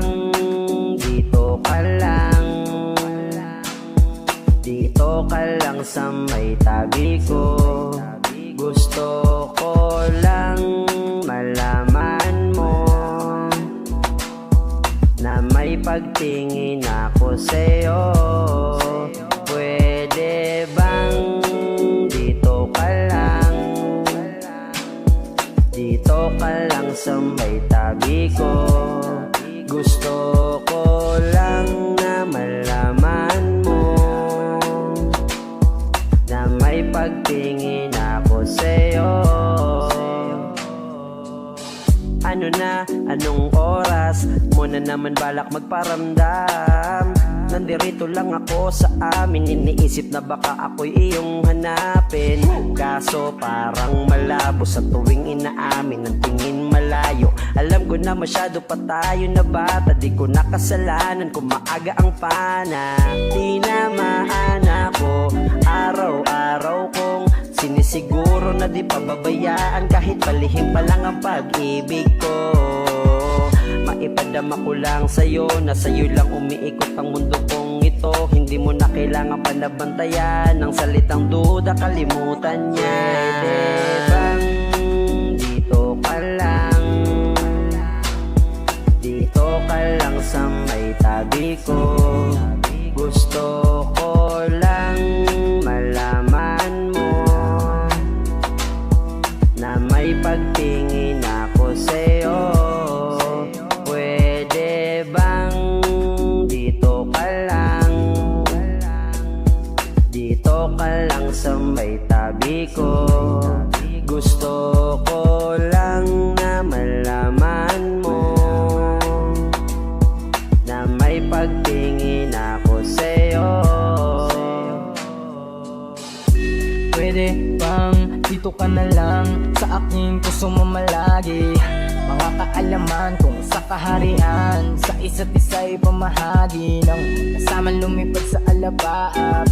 bang dito ka lang? Dito ka lang sa may tabi ko. Gusto ko lang malaman mo na may pagtingin ako sa'yo. Pwede bang dito ka lang? Dito ka lang sa may tabi ko. Gusto ko lang na malaman mo na may pagtingin ako sa'yo. Ano na, anong oras mo na naman balak magparamdam? Nandirito lang ako sa amin, iniisip na baka ako'y iyong hanapin. Kaso parang malabo sa tuwing inaamin, ang tingin malayo. Alam ko na masyado pa tayo na bata, di ko nakasalanan kung maaga ang pana. Tinamaan ako, araw-araw kong sinisiguro na di pababayaan, kahit palihim pa lang ang pag-ibig ko. Maipadama ko lang sa'yo na sa'yo lang umiikot ang mundo kong ito. Hindi mo na kailangan panabantayan ng salitang duda, kalimutan niya. Pwede bang dito ka lang? Dito ka lang sa may tabi ko. Gusto ko lang malaman mo na may pagtingin ako sa'yo. Pwede bang dito ka lang? Dito ka lang sa may tabi ko. Gusto ko lang na malaman mo na may pagtingin ako sa'yo. Pwede bang dito ka na lang sa aking puso mo malagi? Mga kaalaman kung sa kaharian, sa isa't isa'y pamahagi ng kasamang lumipad sa alapaap.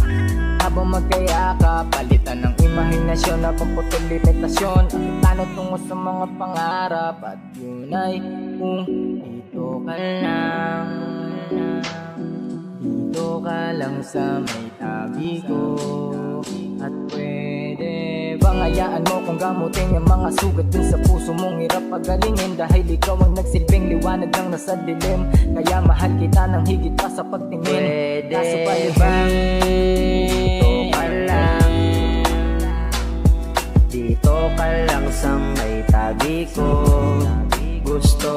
Habang magkayakap, palitan ng imahinasyon na pamputol limitasyon. Ang tanong tungo sa mga pangarap, at yun ay kung dito ka lang. Dito ka lang sa may tabi ko. At pwede bang hayaan mo kung gamutin yung mga sugat din sa puso mong hirap pagalingin? Dahil ikaw ang nagsilbing liwanag ng nasa dilim, kaya mahal kita ng higit pa sa pagtingin. Pwede bang dito ka lang? Dito ka lang sa may tabi ko. Gusto